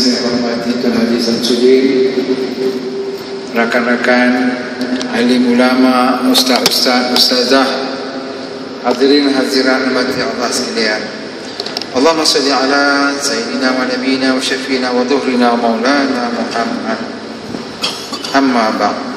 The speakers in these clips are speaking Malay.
saya hormati Tuan Haji Samsudin, rakan-rakan, alim ulama, ustaz-ustaz, ustazah, hadirin hadirat rahmati Allah sekalian. Allahumma salli ala sayyidina wa nabiyina wa syafiina wa dhuhrina wa maulana Muhammad. Amma ba'd.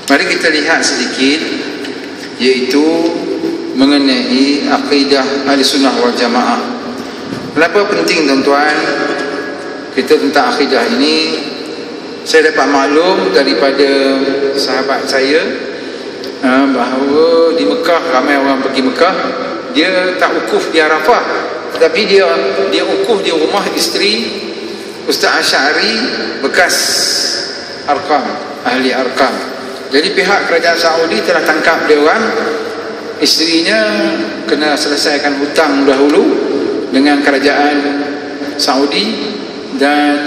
Mari kita lihat sedikit, iaitu mengenai akidah Ahlussunnah wal Jamaah. Kenapa penting tuan-tuan kita tentang akidah ini? Saya dapat maklum daripada sahabat saya bahawa di Mekah, ramai orang pergi Mekah, dia tak wukuf di Arafah, tetapi dia wukuf di rumah isteri Ustaz Asy'ari bekas Arqam, ahli Arqam. Jadi pihak kerajaan Saudi telah tangkap dia orang. Isterinya kena selesaikan hutang dahulu dengan kerajaan Saudi, dan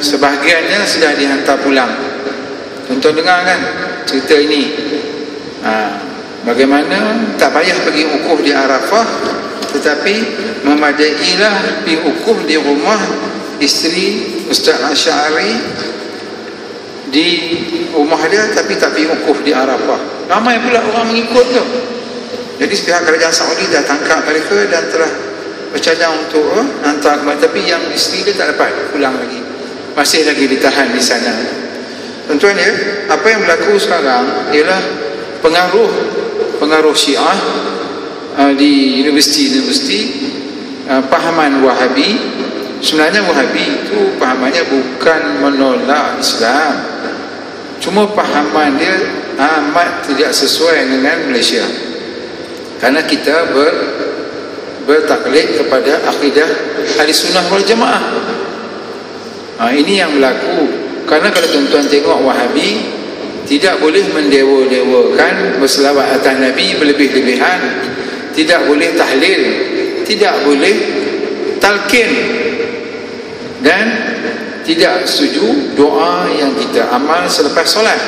sebahagiannya sudah dihantar pulang. Tuan-tuan dengar kan cerita ini? Bagaimana tak payah pergi wukuf di Arafah, tetapi memadailah pergi wukuf di rumah isteri Ustaz Asy'ari, di rumah dia, tapi tak pergi wukuf di Arafah. Ramai pula orang mengikut tu. Jadi pihak kerajaan Saudi dah tangkap mereka dan telah bercadang untuk hantar kembali, tapi yang isteri dia tak dapat pulang lagi, masih lagi ditahan di sana. Tuan-tuan ya, apa yang berlaku sekarang ialah pengaruh Syiah di universiti-universiti, pahaman Wahabi. Sebenarnya Wahabi itu pahamannya bukan menolak Islam, cuma pahaman dia amat tidak sesuai dengan Malaysia, karena kita bertaklid kepada akidah Ahlussunnah wal Jamaah. Ini yang berlaku. Karena kalau tuan-tuan tengok Wahabi, tidak boleh mendewa-dewakan, berselawat atas Nabi berlebih-lebihan, tidak boleh tahlil, tidak boleh talqin, dan tidak setuju doa yang kita amal selepas solat.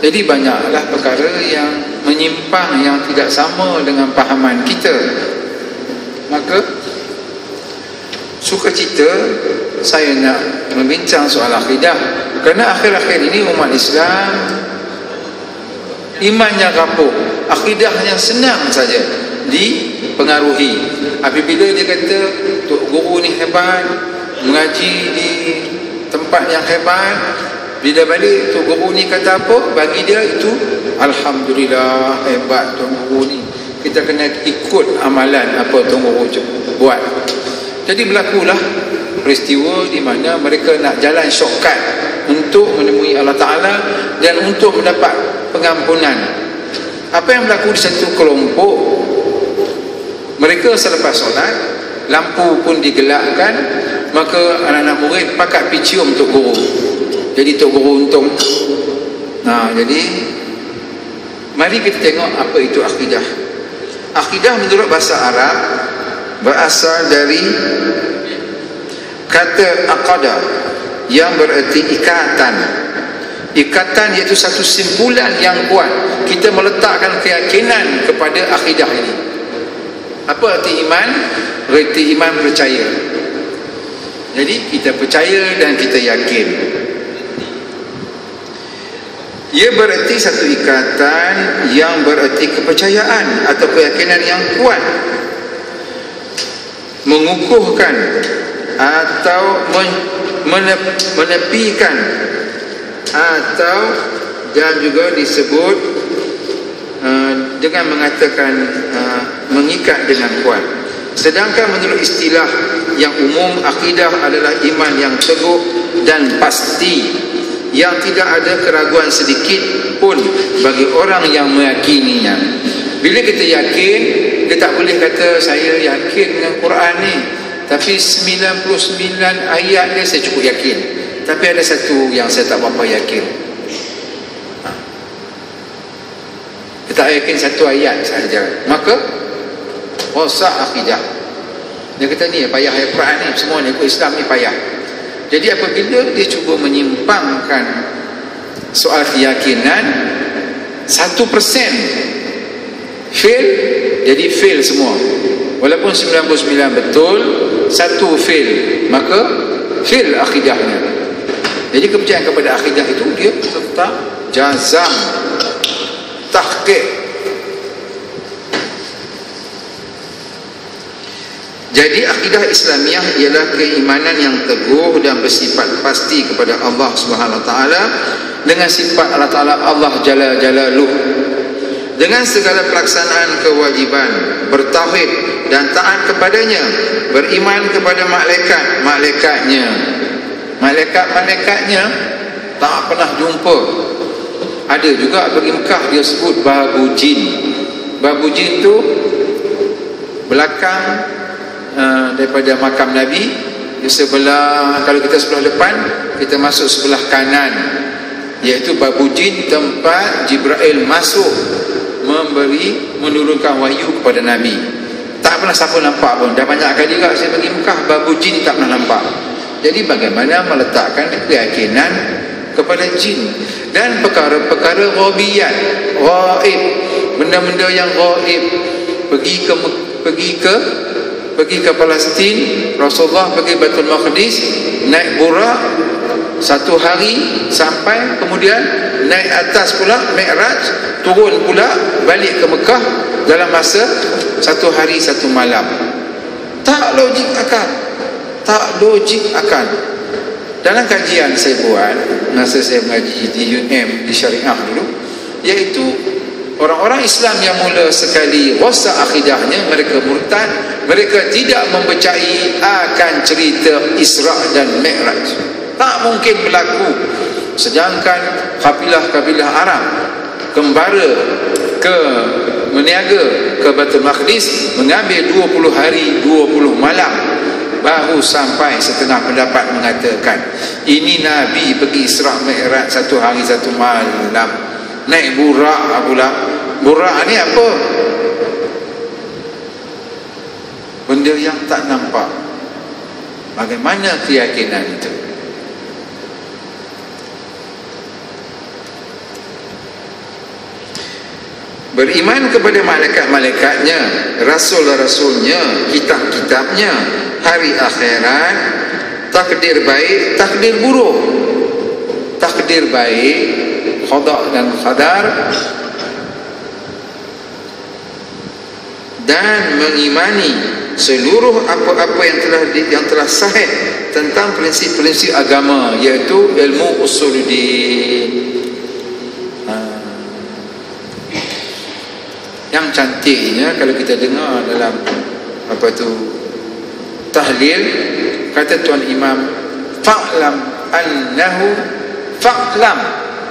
Jadi banyaklah perkara yang menyimpang, yang tidak sama dengan pahaman kita. Maka sukacita saya nak membincang soal akidah, kerana akhir-akhir ini umat Islam imannya rapuh, akidahnya senang saja dipengaruhi. Apabila dia kata tok guru ni hebat, mengaji di tempat yang hebat, bila balik tok guru ni kata apa, bagi dia itu alhamdulillah hebat tok guru ni, kita kena ikut amalan apa tok guru buat. Jadi berlakulah peristiwa di mana mereka nak jalan shortcut untuk menemui Allah Ta'ala dan untuk mendapat pengampunan. Apa yang berlaku di satu kelompok, mereka selepas solat, lampu pun digelapkan, maka anak-anak murid pakat pergi cium tok guru. Jadi tok guru untung. Jadi mari kita tengok apa itu akidah. Akidah menurut bahasa Arab berasal dari kata aqada, yang bererti ikatan. Ikatan iaitu satu simpulan yang kuat. Kita meletakkan keyakinan kepada akidah ini. Apa arti iman? Berarti iman percaya. Jadi kita percaya dan kita yakin. Ia berarti satu ikatan yang berarti kepercayaan atau keyakinan yang kuat, mengukuhkan atau menepikan, atau dan juga disebut dengan mengatakan mengikat dengan kuat. Sedangkan menurut istilah yang umum, akidah adalah iman yang teguh dan pasti, yang tidak ada keraguan sedikit pun bagi orang yang meyakininya. Bila kita yakin, kita tak boleh kata saya yakin dengan Quran ni, tapi 99 ayat dia saya cukup yakin, tapi ada satu yang saya tak berapa yakin. Kita yakin satu ayat sahaja, maka rosak akidah. Dia kata ni payah ayat Quran ni, semua ni ikut Islam ni payah. Jadi apabila dia cuba menyimpangkan soal keyakinan 1% fail, jadi fail semua. Walaupun 99 betul, 1 fail, maka fail akidahnya. Jadi kepercayaan kepada akidah itu dia tetap jazam, tahqiq. Jadi akidah Islamiah ialah keimanan yang teguh dan bersifat pasti kepada Allah Subhanahu Wa Taala dengan sifat Allah Taala Allah Jalla Jalaluh, dengan segala pelaksanaan kewajiban, bertauhid dan taat kepadanya, beriman kepada malaikat-malaikatnya. Malaikat-malaikatnya tak pernah jumpa. Ada juga pergi Mekah dia sebut babu jin. Babu jin tu belakang daripada makam Nabi, di sebelah, kalau kita sebelah depan, kita masuk sebelah kanan, iaitu babu jin, tempat Jibril masuk menurunkan wahyu kepada Nabi. Tak pernah siapa nampak pun. Dah banyak kali juga saya pergi Mekah, babu jin tak pernah nampak. Jadi bagaimana meletakkan keyakinan kepada jin dan perkara-perkara ghaibiyat, ghaib, benda-benda yang ghaib, pergi ke Palestin, Rasulullah pergi Baitul Maqdis, naik Burak 1 hari sampai, kemudian naik atas pula Mi'raj, turun pula balik ke Mekah dalam masa 1 hari 1 malam. Tak logik akal, tak logik akal. Dalam kajian saya buat masa saya mengaji di UM, di Syariah dulu, iaitu orang-orang Islam yang mula sekali rosak akidahnya, mereka murtad, mereka tidak mempercayai akan cerita Isra dan Mi'raj. Tak mungkin berlaku. Sedangkan kabilah-kabilah Arab kembara meniaga ke Baitul Maqdis, mengambil 20 hari 20 malam baru sampai. Setengah pendapat mengatakan ini Nabi pergi Isra Mi'raj 1 hari 1 malam. Naik Burak pula. Burak ni apa? Benda yang tak nampak. Bagaimana keyakinan itu? Beriman kepada malaikat-malaikatnya, rasul-rasulnya, kitab-kitabnya, hari akhirat, takdir baik, takdir buruk. Takdir baik, qada dan qadar, dan mengimani seluruh apa-apa yang telah sahih tentang prinsip-prinsip agama, iaitu ilmu usuluddin. Yang cantiknya kalau kita dengar dalam tahlil, kata Tuan Imam, fa'lam,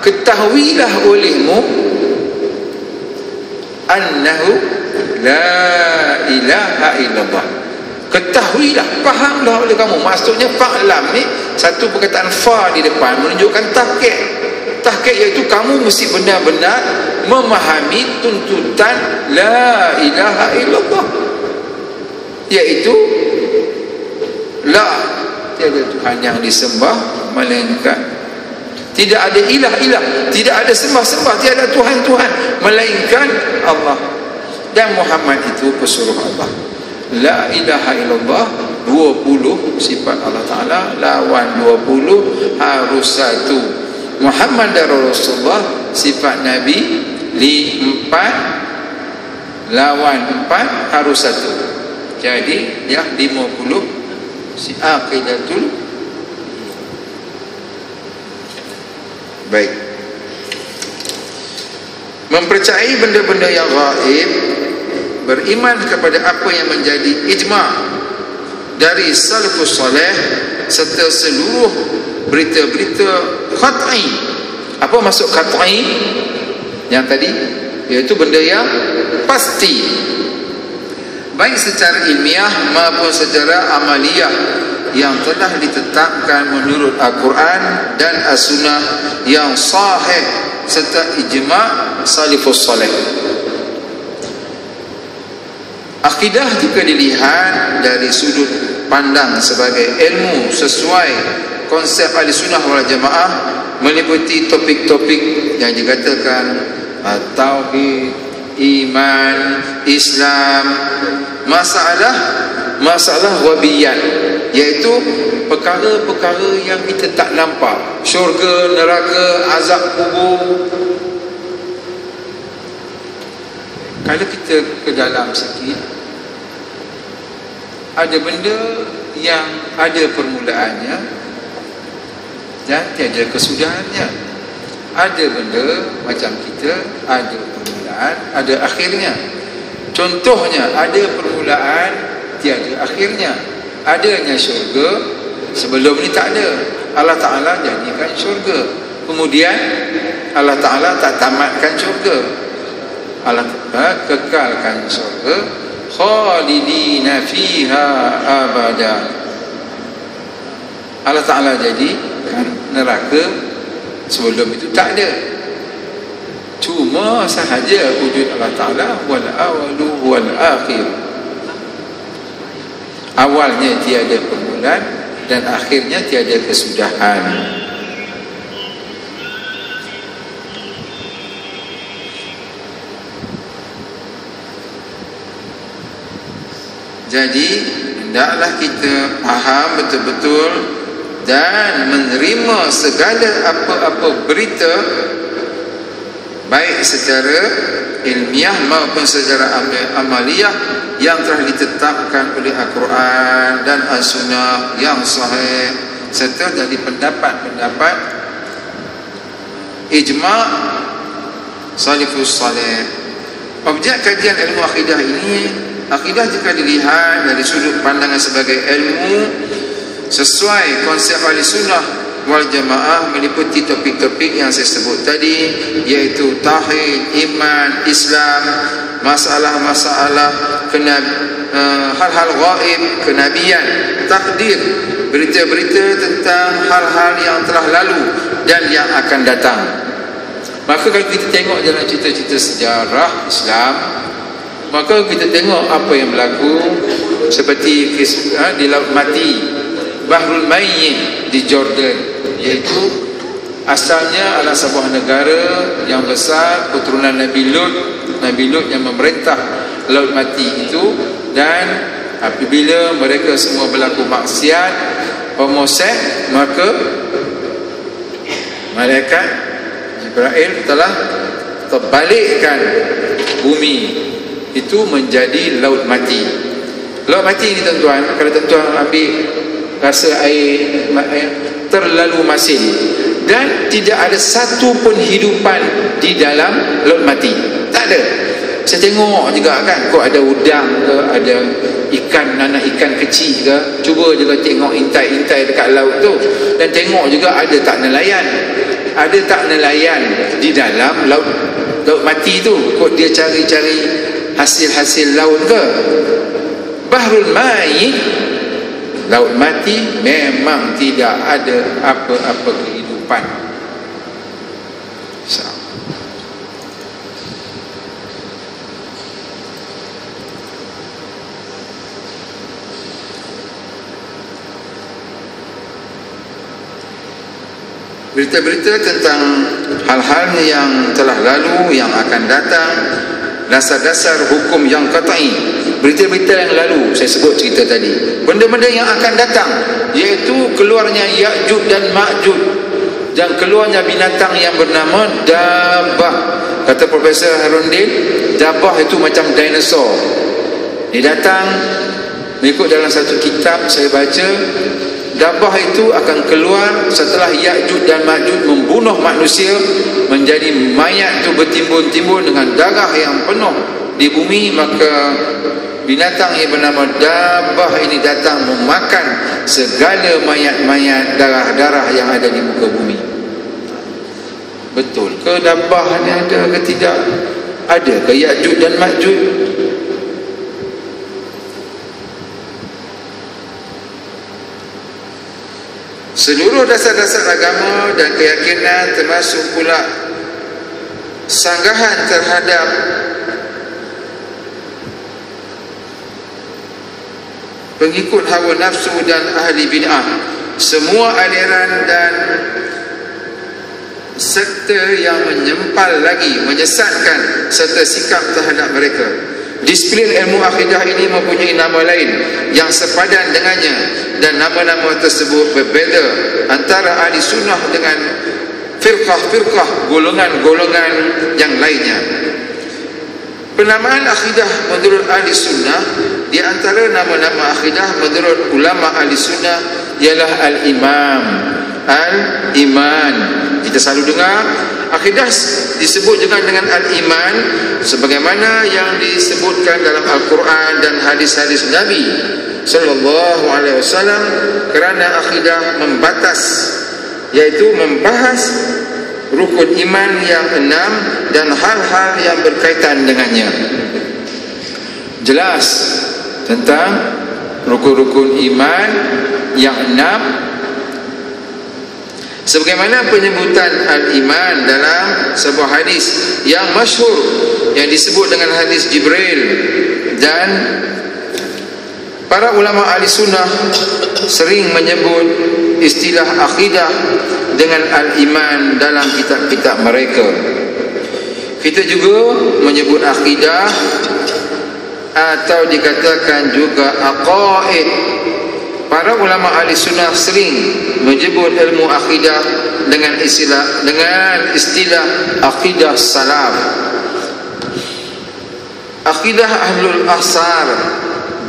ketahuilah olehmu annahu la ilaha illallah. Ketahuilah, fahamlah oleh kamu. Maksudnya fa'lam ni satu perkataan fa di depan menunjukkan tahqiq. Tahqiq iaitu kamu mesti benar-benar memahami tuntutan la ilaha illallah, iaitu la, tiada Tuhan yang disembah melainkan, tidak ada ilah-ilah, tidak ada sembah-sembah, tiada Tuhan-Tuhan melainkan Allah, dan Muhammad itu pesuruh Allah. La ilaha illallah 20 sifat Allah Ta'ala, lawan 20 harus satu. Muhammad Rasulullah sifat Nabi 4, lawan 4 harus satu. Jadi yang 50 si aqidatul baik. Mempercayai benda-benda yang gaib, beriman kepada apa yang menjadi ijma' dari salafus saleh, serta seluruh berita-berita qat'i. Apa maksud qat'i? Yang tadi, iaitu benda yang pasti, baik secara ilmiah maupun secara amaliyah, yang telah ditetapkan menurut Al-Quran dan As-Sunnah yang sahih serta ijma' salafus saleh. Akidah jika dilihat dari sudut pandang sebagai ilmu sesuai konsep ahli sunnah wal jamaah meliputi topik-topik yang dikatakan tauhid, iman, Islam, masalah wabiyat, iaitu perkara-perkara yang kita tak nampak, syurga, neraka, azab kubur. Kalau kita ke dalam sikit, ada benda yang ada permulaannya dan tiada kesudahannya. Ada benda macam kita, ada permulaan, ada akhirnya. Contohnya, ada permulaan, tiada akhirnya. Adanya syurga, sebelum ni tak ada. Allah Ta'ala jadikan syurga, kemudian Allah Ta'ala tak tamatkan syurga. Allah Ta'ala kekalkan syurga, khalidina fiha abada. Allah Ta'ala jadikan neraka, sebelum itu tak ada. Cuma sahaja wujud Allah Ta'ala wal awalu wal akhir. Awalnya tiada permulaan dan akhirnya tiada kesudahan. Jadi hendaklah kita faham betul-betul dan menerima segala apa-apa berita, baik secara ilmiah maupun secara amaliyah, yang telah ditetapkan oleh Al-Quran dan As-Sunnah yang sahih, serta dari pendapat-pendapat ijma' salafus salih. Objek kajian ilmu akidah ini, akidah jika dilihat dari sudut pandangan sebagai ilmu sesuai konsep ahli sunnah wal jamaah, meliputi topik-topik yang saya sebut tadi, iaitu tauhid, iman, Islam, masalah-masalah hal-hal gaib, kenabian, takdir, berita-berita tentang hal-hal yang telah lalu dan yang akan datang. Maka kalau kita tengok dalam cerita-cerita sejarah Islam, maka kita tengok apa yang berlaku, seperti di Laut Mati, Bahrul Mayyit di Jordan, iaitu asalnya adalah sebuah negara yang besar, keturunan Nabi Lut yang memerintah Laut Mati itu. Dan apabila mereka semua berlaku maksiat, homoseks, maka malaikat Jibril telah terbalikkan bumi itu menjadi Laut Mati. Laut Mati ini tuan-tuan, kalau tuan-tuan ambil rasa air terlalu masin, dan tidak ada satu pun hidupan di dalam Laut Mati, tak ada. Saya tengok juga kan, kok ada udang ke, ada ikan, anak ikan kecil ke, cuba juga tengok intai-intai dekat laut tu, dan tengok juga ada tak nelayan di dalam laut mati tu, kok dia cari-cari hasil-hasil laut ke. Bahrul Mayyit, Laut Mati, memang tidak ada apa-apa kehidupan. Berita-berita tentang hal-hal yang telah lalu, yang akan datang, dasar-dasar hukum yang qat'i. Berita-berita yang lalu, saya sebut cerita tadi, benda-benda yang akan datang, iaitu keluarnya Ya'juj dan Ma'juj, dan keluarnya binatang yang bernama Dabbah. Kata Profesor Harundin, Dabbah itu macam dinosaur. Dia datang, mengikut dalam satu kitab saya baca, Dabbah itu akan keluar setelah Ya'juj dan Ma'juj membunuh manusia, menjadi mayat itu bertimbun-timbun dengan darah yang penuh di bumi. Maka binatang yang bernama Dabbah ini datang memakan segala mayat-mayat, darah-darah yang ada di muka bumi. Betul ke Dabbah ni ada ke tidak? Ada ke Ya'juj dan Ma'juj? Seluruh dasar-dasar agama dan keyakinan, termasuk pula sanggahan terhadap pengikut hawa nafsu dan ahli bid'ah, semua aliran dan sekte yang menyempal lagi, menyesatkan serta sikap terhadap mereka. Disiplin ilmu akidah ini mempunyai nama lain yang sepadan dengannya, dan nama-nama tersebut berbeza antara ahli sunnah dengan firqah-firqah, golongan-golongan yang lainnya. Penamaan akidah menurut ahli sunnah, di antara nama-nama akidah menurut ulama ahli sunnah ialah al-imam, al-iman. Kita selalu dengar akidah disebut juga dengan al-iman, sebagaimana yang disebutkan dalam Al-Quran dan hadis-hadis Nabi sallallahu alaihi wasallam, kerana akidah membatas, iaitu membahas rukun iman yang 6 dan hal-hal yang berkaitan dengannya. Jelas tentang rukun-rukun iman yang 6, sebagaimana penyebutan al-iman dalam sebuah hadis yang masyhur yang disebut dengan hadis Jibril. Dan para ulama ahli sunnah sering menyebut istilah akidah dengan al-iman dalam kitab-kitab mereka. Kita juga menyebut akidah atau dikatakan juga aqaid. Para ulama ahli sunnah sering menyebut ilmu akidah dengan istilah akidah salaf, akidah ahlul asar,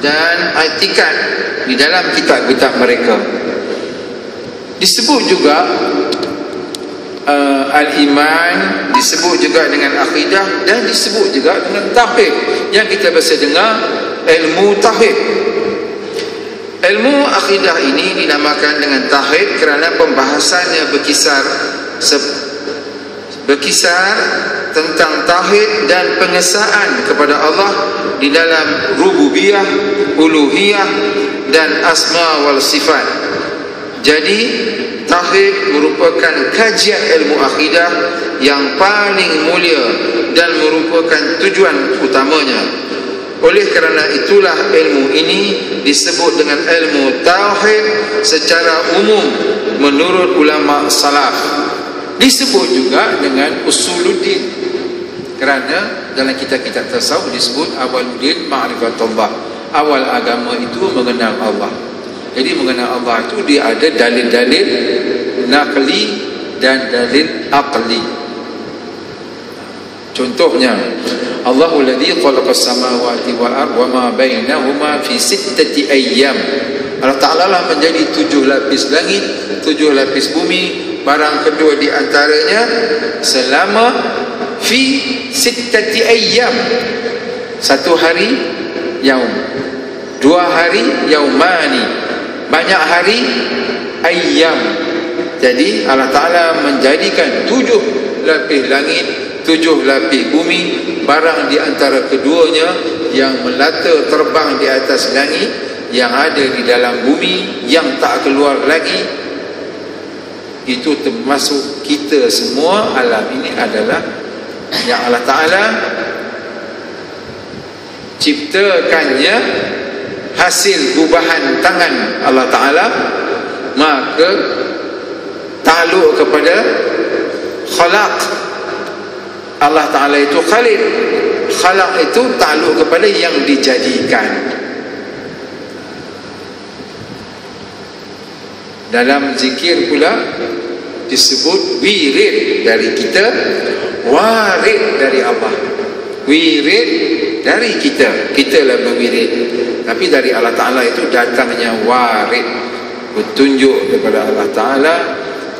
dan i'tikad di dalam kitab-kitab mereka. Disebut juga al-iman, disebut juga dengan akidah, dan disebut juga dengan tauhid yang kita biasa dengar ilmu tauhid. Ilmu akidah ini dinamakan dengan tauhid kerana pembahasannya berkisar tentang tauhid dan pengesaan kepada Allah di dalam rububiyah, uluhiyah, dan asma wal sifat. Jadi tauhid merupakan kajian ilmu akidah yang paling mulia dan merupakan tujuan utamanya. Oleh kerana itulah ilmu ini disebut dengan ilmu tauhid secara umum menurut ulama salaf. Disebut juga dengan usuluddin, kerana dalam kitab-kitab tasawuf disebut awwaluddin ma'rifatullah. Awal agama itu mengenal Allah. Jadi mengenal Allah itu dia ada dalil-dalil naqli dan dalil aqli. Contohnya, Allahul ladzi khalaqas samawati wal arda wa ma bainahuma fi 6 ayyam. Allah Ta'ala lah menjadi 7 lapis langit, 7 lapis bumi, barang kedua di antaranya selama fi 6 ayyam. 1 hari yaum, 2 hari yaumani, banyak hari ayyam. Jadi Allah Ta'ala menjadikan 7 lapis langit, 7 lapis bumi, barang di antara keduanya yang melata terbang di atas langit, yang ada di dalam bumi, yang tak keluar lagi, itu termasuk kita semua. Alam ini adalah yang Allah Ta'ala ciptakannya hasil gubahan tangan Allah Ta'ala, maka takluk kepada khalaq. Allah Ta'ala itu khalid, khalaq itu takluk kepada yang dijadikan. Dalam zikir pula disebut wirid dari kita, warid dari Allah. Wirid dari kita, kita lah berwirid, tapi dari Allah Ta'ala itu datangnya warid, petunjuk daripada Allah Ta'ala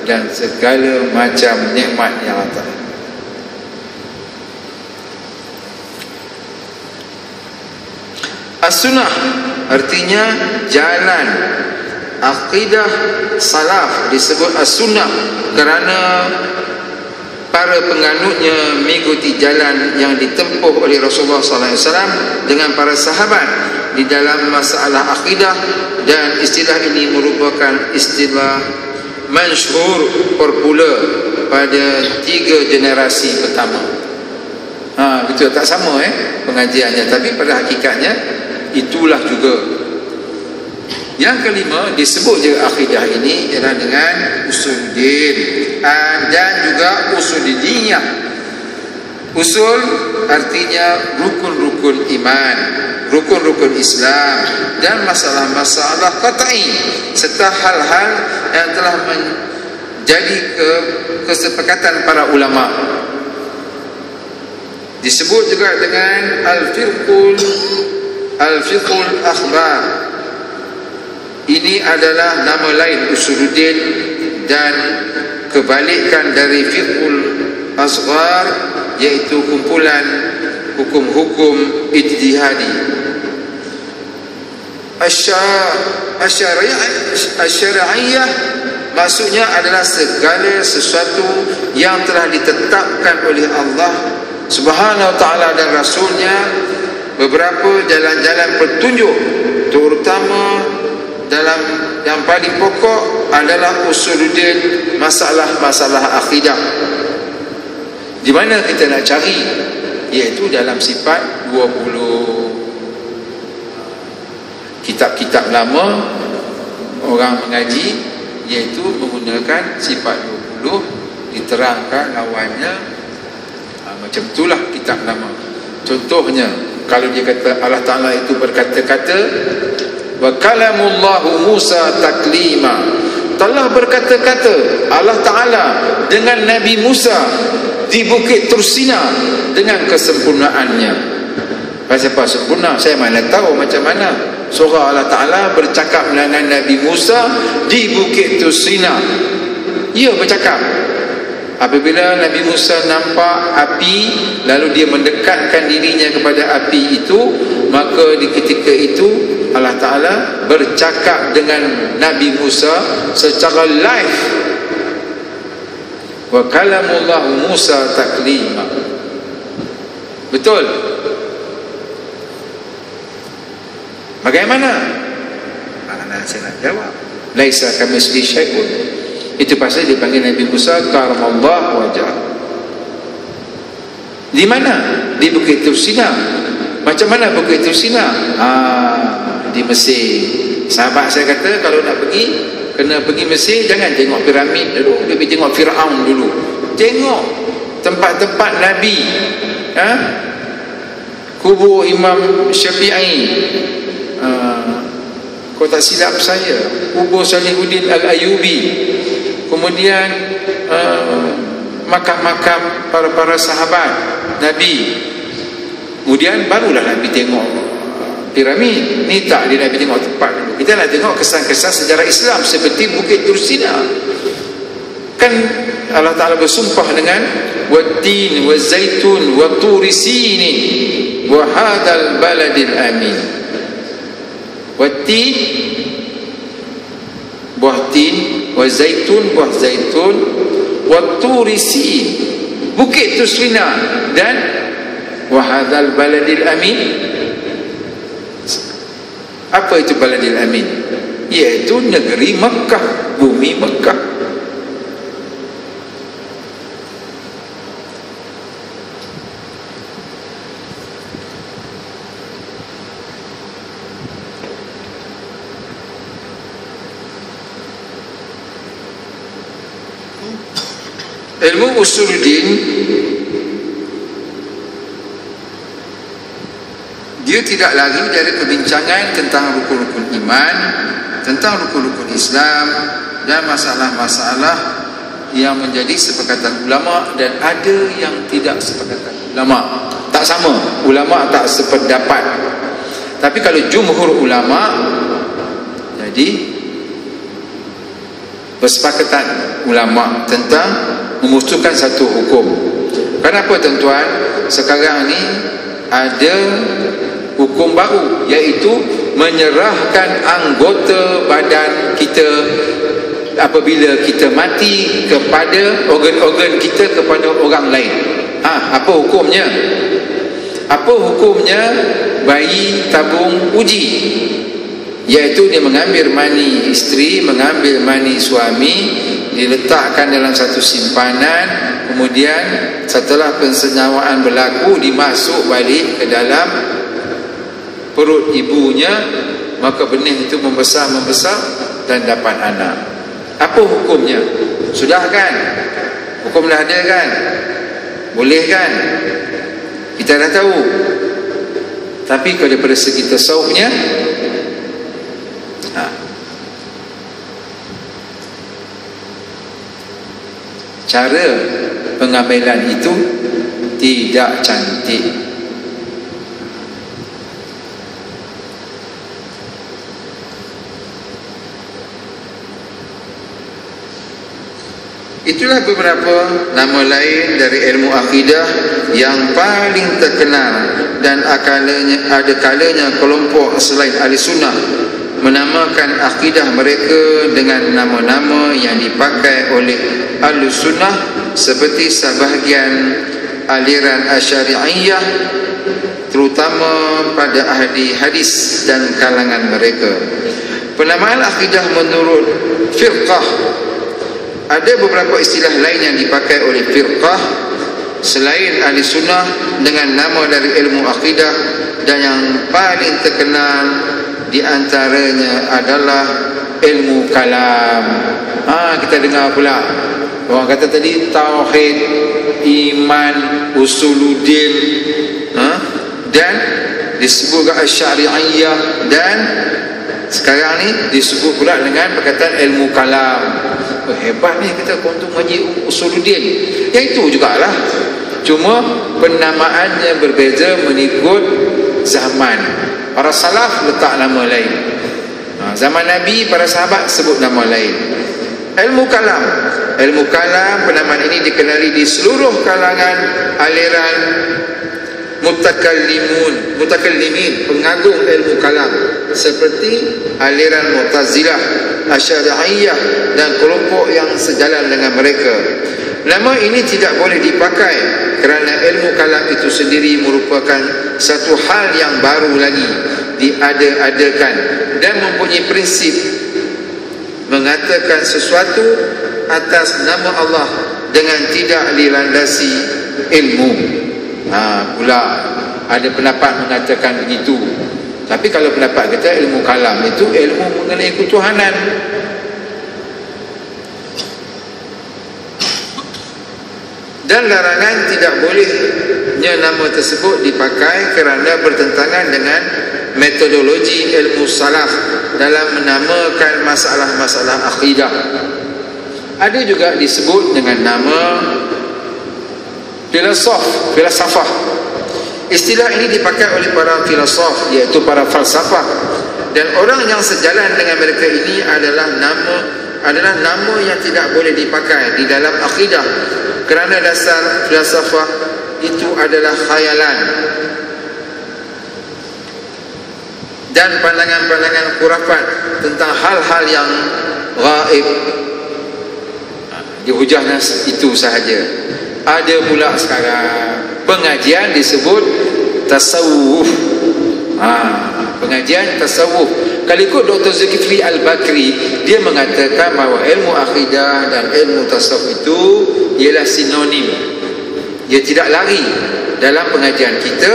dan segala macam nikmat yang Allah Ta'ala. As-sunnah artinya jalan. Akidah salaf disebut as-sunnah kerana para penganutnya mengikuti jalan yang ditempuh oleh Rasulullah SAW dengan para sahabat di dalam masalah akidah, dan istilah ini merupakan istilah masyhur popular pada 3 generasi pertama. Betul, tak sama pengajiannya, tapi pada hakikatnya itulah juga. Yang kelima, disebut juga akidah ini ialah dengan usuluddin dan juga usuludiniyah. Usul artinya rukun-rukun iman, rukun-rukun Islam, dan masalah-masalah qat'i serta hal-hal yang telah menjadi kesepakatan para ulama. Disebut juga dengan al-fiqhul akhbar. Ini adalah nama lain usuluddin dan kebalikan dari fiqhul asghar, yaitu kumpulan hukum-hukum ijtihadi. Asy-syari'iyah maksudnya adalah segala sesuatu yang telah ditetapkan oleh Allah Subhanahu wa ta'ala dan Rasulnya, beberapa jalan-jalan petunjuk, terutama dalam yang paling pokok adalah usuluddin, masalah-masalah akidah. Di mana kita nak cari, iaitu dalam sifat 20 kitab-kitab lama orang mengaji, iaitu menggunakan sifat 20, diterangkan awalnya macam itulah kitab lama. Contohnya, kalau dia kata Allah Ta'ala itu berkata-kata, wa kalamullahu Musa taklima, telah berkata-kata Allah Ta'ala dengan Nabi Musa di Bukit Tursina dengan kesempurnaannya. Siapa sempurna? Saya mana tahu macam mana surah Allah Ta'ala bercakap dengan Nabi Musa di Bukit Tursina. Ia bercakap. Apabila Nabi Musa nampak api, lalu dia mendekatkan dirinya kepada api itu, maka di ketika itu Allah Ta'ala bercakap dengan Nabi Musa secara live. Wa kalamullahu Musa taklima. Betul? Bagaimana? Saya nak jawab. Laisa kamitslihi syai'un. Itu pasal dipanggil Nabi Musa karamallahu wajhah. Di mana? Di Bukit Tursina. Macam mana Bukit Tursina? Di Mesir. Sahabat saya kata kalau nak pergi, kena pergi Mesir, jangan tengok piramid dulu, lebih tengok Firaun dulu. Tengok tempat-tempat Nabi, kubur Imam Syafi'i, kalau tak silap saya, kubur Salihuddin Al-Ayyubi, kemudian makam-makam para sahabat Nabi. Kemudian barulah Nabi tengok piramid. Ni tak dia Nabi tengok tempat dulu. Kita nak tengok kesan-kesan sejarah Islam seperti Bukit Tursina. Kan Allah Ta'ala bersumpah dengan wat-tin waz-zaitun wa turi sinin wa hadzal baladil amin. Wat-tin, buah tin, waz-zaitun, buah zaitun, wa turi sin, Bukit Tursina, dan wa hadzal baladil amin. Apa itu baladil amin? Iaitu negeri Mekah, bumi Mekah. Ilmu usuluddin dia tidak lari dari perbincangan tentang rukun-rukun iman, tentang rukun-rukun Islam, dan masalah-masalah yang menjadi sepakatan ulama, dan ada yang tidak sepakatan ulama. Tak sama, ulama tak sependapat. Tapi kalau jumhur ulama, jadi bersepakatan ulama tentang memutuskan satu hukum. Kenapa tuan-tuan? Sekarang ni ada hukum baru, iaitu menyerahkan anggota badan kita apabila kita mati kepada organ-organ kita kepada orang lain. Apa hukumnya? Apa hukumnya bayi tabung uji? Iaitu dia mengambil mani isteri, mengambil mani suami, diletakkan dalam satu simpanan, kemudian setelah pensenyawaan berlaku, dimasuk balik ke dalam perut ibunya, maka benih itu membesar dan dapat anak. Apa hukumnya? Sudah kan? Hukum dah ada kan? Boleh kan? Kita dah tahu. Tapi kalau daripada segi tasawufnya, cara pengambilan itu tidak cantik. Itulah beberapa nama lain dari ilmu akidah yang paling terkenal, dan ada kalanya kelompok selain ahli sunnah menamakan akidah mereka dengan nama-nama yang dipakai oleh ahli sunnah, seperti sebahagian aliran Asy'ariyah, terutama pada ahli hadis dan kalangan mereka. Penamaan akidah menurut firqah, ada beberapa istilah lain yang dipakai oleh firqah selain ahli sunnah dengan nama dari ilmu akidah, dan yang paling terkenal di antaranya adalah ilmu kalam. Kita dengar pula orang kata tadi tauhid, iman, usuluddin, dan disebut Asy'ariyah, dan sekarang ni disebut pula dengan perkataan ilmu kalam. Hebat ni kita untuk mengaji usuluddin. Ya itu jugalah, cuma penamaannya berbeza mengikut zaman. Para salaf letak nama lain, zaman Nabi para sahabat sebut nama lain. Ilmu kalam penamaan ini dikenali di seluruh kalangan aliran mutakallimin, pengagum ilmu kalam, seperti aliran Mu'tazilah, Asy'ariyah, dan kelompok yang sejalan dengan mereka. Nama ini tidak boleh dipakai kerana ilmu kalam itu sendiri merupakan satu hal yang baru lagi diada-adakan, dan mempunyai prinsip mengatakan sesuatu atas nama Allah dengan tidak dilandasi ilmu. Pula ada pendapat mengatakan begitu. Tapi kalau pendapat kita ilmu kalam itu ilmu mengenai ketuhanan. Dan larangan tidak bolehnya nama tersebut dipakai kerana bertentangan dengan metodologi ilmu salaf dalam menamakan masalah-masalah akidah. Ada juga disebut dengan nama filsafah. Istilah ini dipakai oleh para filosof, iaitu para falsafah, dan orang yang sejalan dengan mereka ini adalah nama yang tidak boleh dipakai di dalam akidah, kerana dasar filsafah itu adalah khayalan dan pandangan-pandangan khurafat tentang hal-hal yang gaib. Dihujahnya itu sahaja. Ada pula sekarang pengajian disebut tasawuf. Pengajian tasawuf. Kalau ikut Dr. Zulkifli Al-Bakri, dia mengatakan bahawa ilmu akidah dan ilmu tasawuf itu ialah sinonim. Dia tidak lari dalam pengajian kita.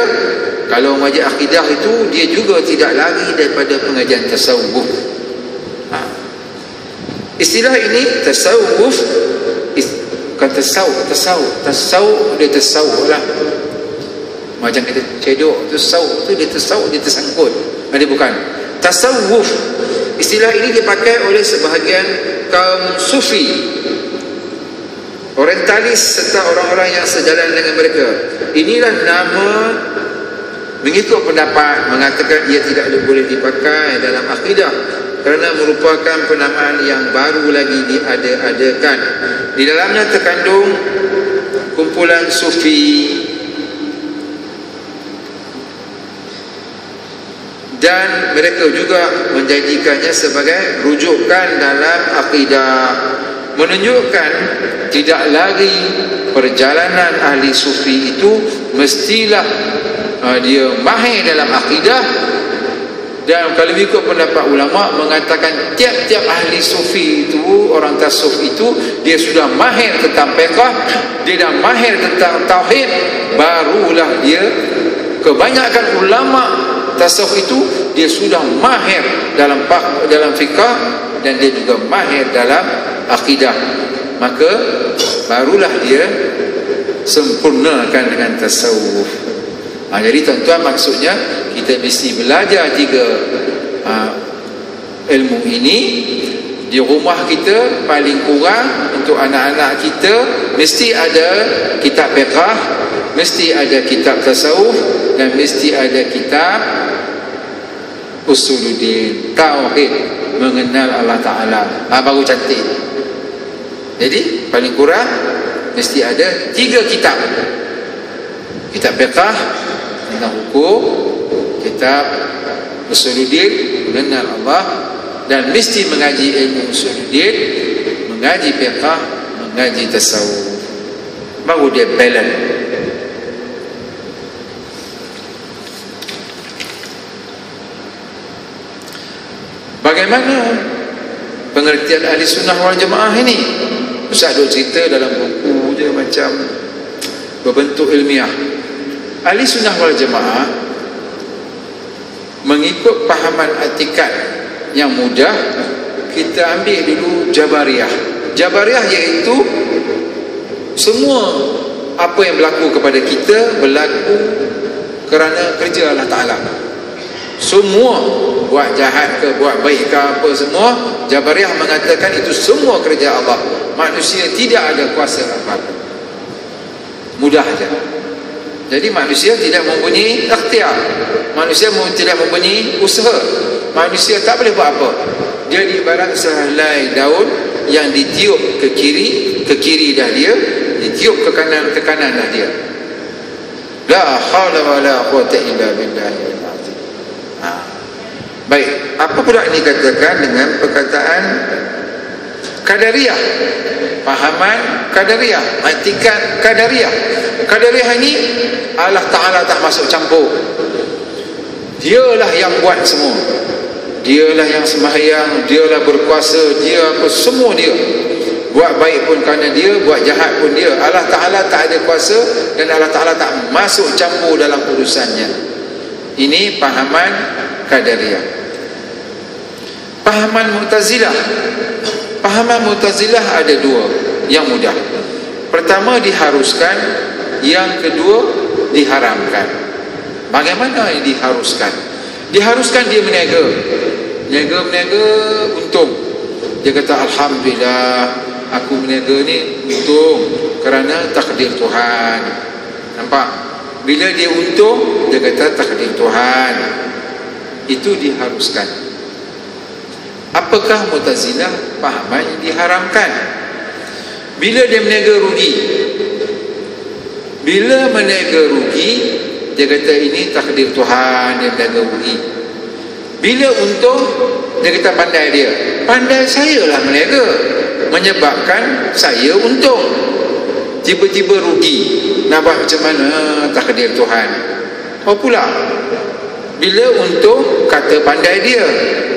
Kalau mengaji akidah itu, dia juga tidak lari daripada pengajian tasawuf. Istilah ini tasawuf, bukan tasawuf dia tasawuf lah. Macam kita cedok, tasawuf tu dia tasawuf, dia tersangkut. Dia bukan tasawuf. Istilah ini dipakai oleh sebahagian kaum sufi, orientalis, serta orang-orang yang sejalan dengan mereka. Inilah nama mengikut pendapat mengatakan ia tidak boleh dipakai dalam akidah kerana merupakan penamaan yang baru lagi diada-adakan. Di dalamnya terkandung kumpulan sufi dan mereka juga menjanjikannya sebagai rujukan dalam akidah, menunjukkan tidak lagi perjalanan ahli sufi itu mestilah dia mahir dalam akidah. Dan kalau ikut pendapat ulama mengatakan tiap-tiap ahli sufi itu, orang tasawuf itu, dia sudah mahir tentang fiqh, dia dah mahir tentang tauhid, barulah dia, kebanyakan ulama tasawuf itu dia sudah mahir dalam fiqh dan dia juga mahir dalam akidah, maka barulah dia sempurnakan dengan tasawuf. Jadi tuan-tuan, maksudnya kita mesti belajar 3 ilmu ini di rumah kita. Paling kurang untuk anak-anak kita mesti ada kitab fiqh, mesti ada kitab tasawuf, dan mesti ada kitab usuluddin, tauhid, mengenal Allah Ta'ala. Baru cantik. Jadi paling kurang mesti ada 3 kitab. Kitab fiqh tentang hukum, kitab usuluddin, mengenal Allah, dan mesti mengaji ilmu usuluddin, mengaji fiqh, mengaji tasawuf. Baru dia balance. Bagaimana pengertian ahli sunnah wal jamaah ini? Ustaz duk cerita dalam buku je macam berbentuk ilmiah. Ahli sunnah wal jamaah mengikut pahaman atikat yang mudah. Kita ambil dulu Jabariyah. Jabariyah iaitu semua apa yang berlaku kepada kita berlaku kerana kerja Allah Ta'ala. Semua, buat jahat ke buat baik ke apa semua, Jabariyah mengatakan itu semua kerja Allah. Manusia tidak ada kuasa apa-apa. Mudah saja. Jadi manusia tidak mempunyai ikhtiar, manusia tidak mempunyai usaha, manusia tak boleh buat apa. Dia ibarat sehelai daun yang ditiup ke kiri dah dia, ditiup ke kanan dah dia. La haula wala quwwata illa billah. Baik, apa pula ini katakan dengan perkataan Qadariyah? Pahaman Qadariyah, atikat Qadariyah. Qadariyah ini Allah Ta'ala tak masuk campur. Dialah yang buat semua. Dialah yang sembahyang, dialah berkuasa, dia apa semua dia. Buat baik pun kerana dia, buat jahat pun dia. Allah Ta'ala tak ada kuasa dan Allah Ta'ala tak masuk campur dalam urusannya. Ini pahaman Qadariyah. Pahaman Mu'tazilah. Pahaman Mu'tazilah ada 2 yang mudah. Pertama diharuskan, yang kedua diharamkan. Bagaimana yang diharuskan? Diharuskan dia meniaga. Meniaga untung. Dia kata alhamdulillah aku meniaga ni untung kerana takdir Tuhan. Nampak? Bila dia untung, dia kata takdir Tuhan. Itu diharuskan. Apakah Mu'tazilah? Pahaman yang diharamkan. Bila dia meniaga rugi, bila meniaga rugi, dia kata ini takdir Tuhan, dia meniaga rugi. Bila untung, dia kata pandai dia. Pandai saya lah meniaga, menyebabkan saya untung. Tiba-tiba rugi, nak buat macam mana? Takdir Tuhan. Oh pula, bila untung kata pandai dia,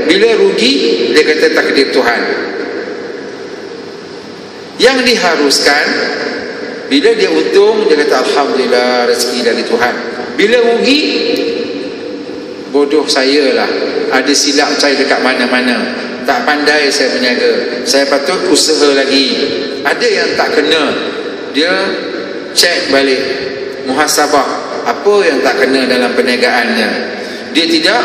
bila rugi dia kata takdir Tuhan. Yang diharuskan, bila dia untung dia kata alhamdulillah rezeki dari Tuhan. Bila rugi, bodoh saya lah, ada silap saya dekat mana-mana, tak pandai saya berniaga, saya patut usaha lagi. Ada yang tak kena, dia cek balik, muhasabah apa yang tak kena dalam perniagaannya. Dia tidak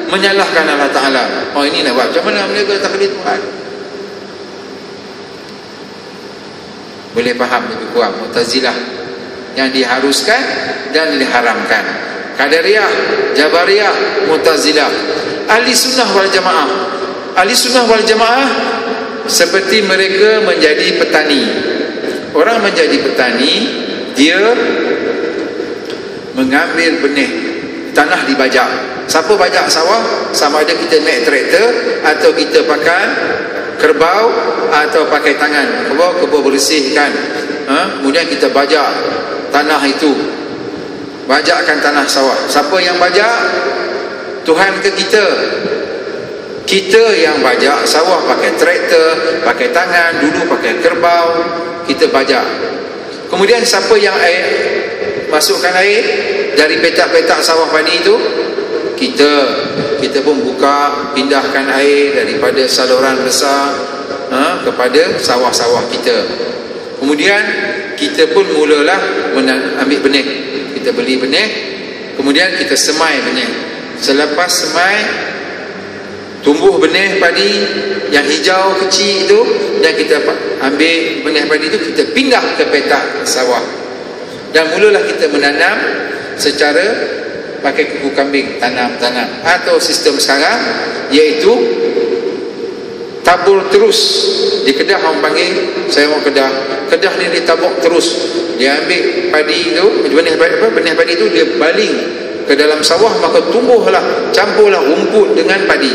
menyalahkan Allah Ta'ala. Oh ini nak buat macam mana mereka takdir Tuhan. Boleh faham lebih kurang Mu'tazilah yang diharuskan dan diharamkan. Qadariyah, Jabariyah, Mu'tazilah. Ahli sunnah wal jamaah. Ahli sunnah wal jamaah seperti mereka menjadi petani. Orang menjadi petani, dia mengambil benih, tanah dibajak. Siapa bajak sawah? Sama ada kita naik traktor atau kita pakai kerbau atau pakai tangan. Kerbau bersihkan. Kemudian kita bajak tanah itu. Bajakkan tanah sawah. Siapa yang bajak? Tuhan ke kita? Kita yang bajak sawah pakai traktor, pakai tangan, dulu pakai kerbau, kita bajak. Kemudian siapa yang masukkan air dari petak-petak sawah padi itu? Kita kita pun buka, pindahkan air daripada saluran besar kepada sawah-sawah kita. Kemudian kita pun mulalah ambil benih. Kita beli benih, kemudian kita semai benih. Selepas semai, tumbuh benih padi yang hijau kecil itu, dan kita ambil benih padi itu, kita pindah ke petak sawah, dan mulalah kita menanam secara pakai kuku kambing, tanam. Atau sistem sekarang iaitu tabur terus. Di Kedah orang panggil, saya orang Kedah ni ditabur terus. Dia ambil padi itu, benih padi itu dia baling ke dalam sawah, maka tumbuhlah, campurlah rumput dengan padi.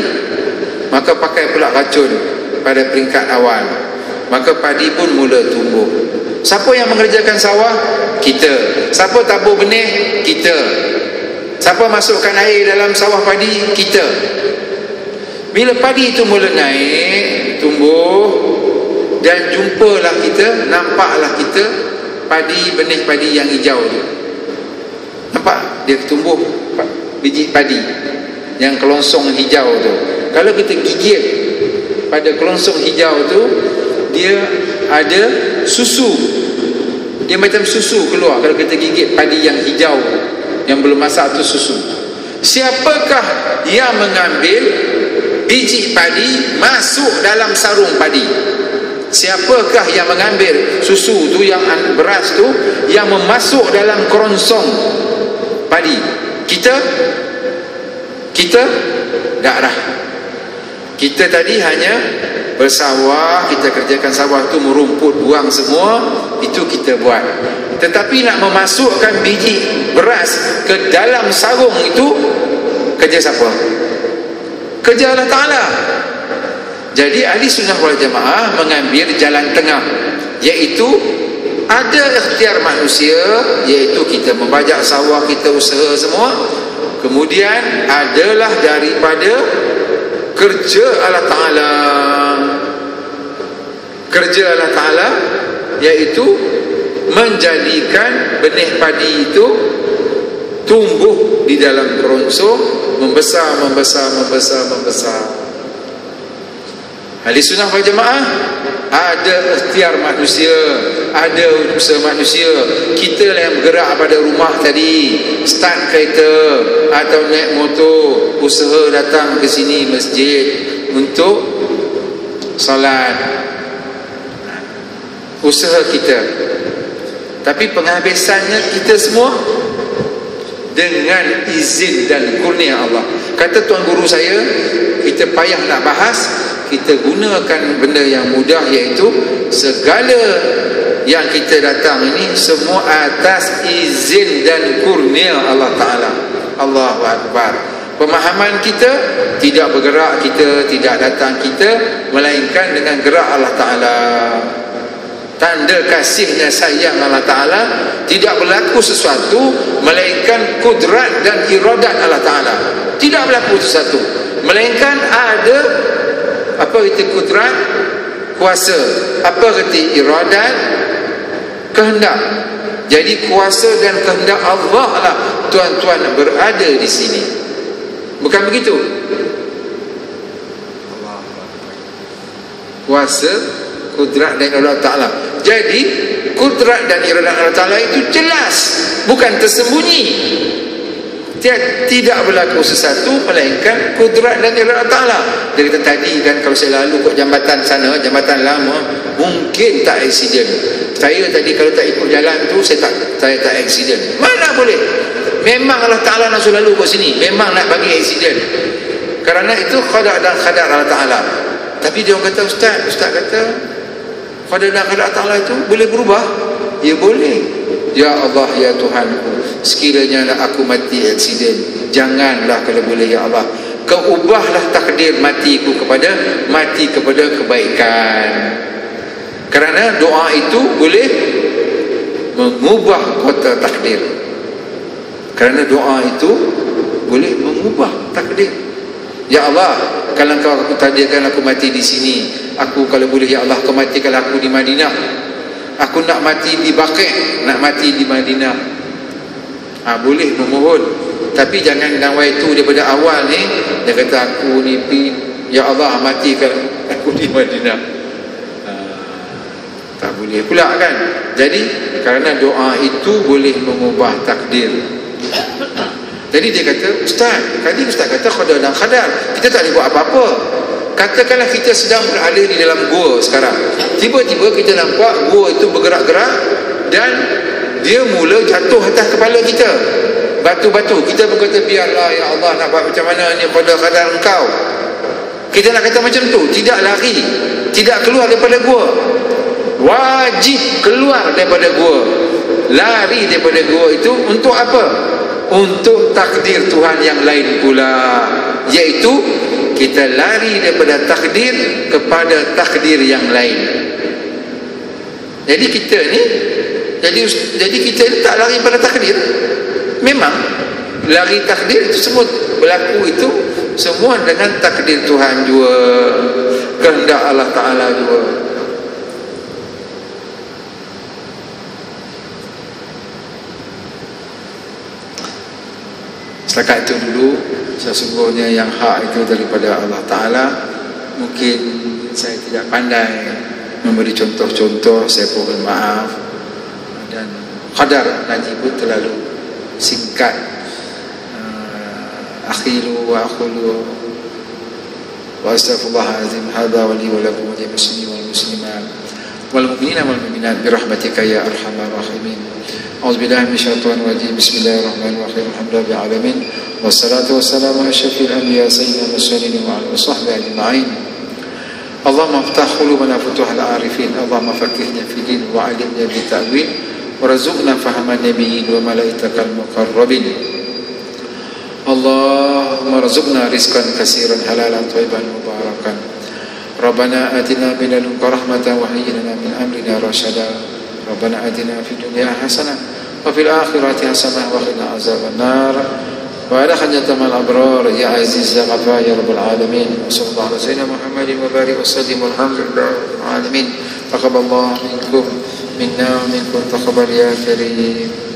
Maka pakai pula racun pada peringkat awal, maka padi pun mula tumbuh. Siapa yang mengerjakan sawah? Kita. Siapa tabur benih? Kita. Siapa masukkan air dalam sawah padi? Kita. Bila padi itu mula naik, tumbuh, dan jumpalah kita, nampaklah kita benih padi yang hijau tu. Nampak? Dia tumbuh biji padi yang kelongsong hijau tu. Kalau kita gigit pada kelongsong hijau tu, dia ada susu. Dia macam susu keluar kalau kita gigit padi yang hijau yang belum masak tu, susu. Siapakah yang mengambil biji padi masuk dalam sarung padi? Siapakah yang mengambil susu tu, yang beras tu, yang memasuk dalam kerongsong padi? Kita tak dah. Kita tadi hanya bersawah, kita kerjakan sawah tu, merumput, buang semua, itu kita buat. Tetapi nak memasukkan biji beras ke dalam sarung itu, kerja siapa? Kerja Allah Ta'ala. Jadi ahli sunnah wal jamaah mengambil jalan tengah, iaitu ada ikhtiar manusia, iaitu kita membajak sawah, kita usaha semua. Kemudian adalah daripada kerja Allah Ta'ala. Kerja Allah Ta'ala iaitu menjadikan benih padi itu tumbuh di dalam kerongsong, membesar. Ahli sunnah wal jamaah ada ikhtiar manusia, ada usaha manusia. Kita lah yang bergerak pada rumah tadi, start kereta atau naik motor, usaha datang ke sini masjid untuk solat. Usaha kita. Tapi penghabisannya kita semua dengan izin dan kurnia Allah. Kata tuan guru saya, kita payah nak bahas, kita gunakan benda yang mudah, iaitu segala yang kita datang ini semua atas izin dan kurnia Allah Ta'ala. Allahu Akbar. Pemahaman kita tidak bergerak kita, tidak datang kita, melainkan dengan gerak Allah Ta'ala. Tanda kasihnya sayang Allah Ta'ala, tidak berlaku sesuatu melainkan kudrat dan iradat Allah Ta'ala. Tidak berlaku sesuatu melainkan ada apa itu kudrat, kuasa. Apa itu iradat, kehendak. Jadi kuasa dan kehendak Allah lah tuan-tuan berada di sini. Bukan begitu? Kuasa, kudrat dan iradat Ta'ala. Jadi kudrat dan iradat Allah Ta'ala itu jelas, bukan tersembunyi. Tidak berlaku sesuatu melainkan kudrat dan iradat Ta'ala. Dia kata tadi kan, kalau saya lalu kat jambatan sana, jambatan lama, mungkin tak aksiden. Saya tadi kalau tak ikut jalan tu, saya tak aksiden. Mana boleh? Memang Allah Ta'ala nak suruh lalu kat sini, memang nak bagi aksiden. Kerana itu qada dan qadar Allah Ta'ala. Tapi dia orang kata, Ustaz kata qada dan qadar Allah Ta'ala itu boleh berubah. Ya boleh. Ya Allah, ya Tuhanku, sekiranya aku mati aksiden, janganlah kalau boleh ya Allah, kau ubahlah takdir matiku kepada kebaikan. Kerana doa itu boleh mengubah kota takdir. Kerana doa itu boleh mengubah takdir. Ya Allah, kalau aku takdirkan aku mati di sini, aku kalau boleh ya Allah, kau matikan aku di Madinah. Aku nak mati di Baqi', nak mati di Madinah. boleh memohon, tapi jangan nawai tu daripada awal ni. Dia kata aku ni ya Allah matikan aku di Madinah. Tak boleh pula kan. Jadi kerana doa itu boleh mengubah takdir. Jadi dia kata, Ustaz, tadi Ustaz kata qada dan qadar, kita tak boleh buat apa-apa. Katakanlah kita sedang berada di dalam gua sekarang, tiba-tiba kita nampak gua itu bergerak-gerak dan dia mula jatuh atas kepala kita, batu-batu. Kita berkata, biarlah ya Allah, nak buat macam mana ni, pada qadar engkau. Kita nak kata macam tu, tidak lari, tidak keluar daripada gua. Wajib keluar daripada gua. Lari daripada gua itu untuk apa? Untuk takdir Tuhan yang lain pula, iaitu kita lari daripada takdir kepada takdir yang lain. Jadi kita ni jadi kita ni tak lari pada takdir. Memang lari takdir itu semua berlaku, itu semua dengan takdir Tuhan juga, kehendak Allah Ta'ala juga. Setakat itu dulu. Sesungguhnya yang hak itu daripada Allah Ta'ala. Mungkin saya tidak pandai memberi contoh-contoh, saya mohon maaf. Dan qadar ngaji pun terlalu singkat. Akhiru wa akhulu wa astaghfirullahaladzim. Hadha wali wa lakum wa li muslimin wal muslimat wal mu'minina wal mu'minat birahmatika ya arhamar rahimin. A'udzubillahi minasyaitonir rajim. Bismillahirrahmanirrahim. Alhamdulillahil alamin. Wassalatu wassalamu ala asyrafil anbiya sayyidina Muhammadin wa ala sahbihi ajma'in. Allahumma iftah qulubana futuhal arifin. Allahumma faqihna fid din wa 'allimna bit ta'wil warzuqna fahaman nabiyyin wa malaikatal muqarrabin. Allahumma rzuqna rizqan katsiran halalan thayyiban mubarakan. Rabbana atina min ladunka rahmatan wa hayyi lana min amrina rasyada. Rabbana atina fid dunya hasanah wa fil akhirati hasanah wa qina azabannar wa adkhilna jannatal abrar ya aziz ya ghafar ya rabbal alamin. Sallallahu alaihi wasallam Muhammadin wa barik wa sallim walhamdulillahil alamin. Taqabbalallahu minkum minna wa minkum taqabbal ya karim.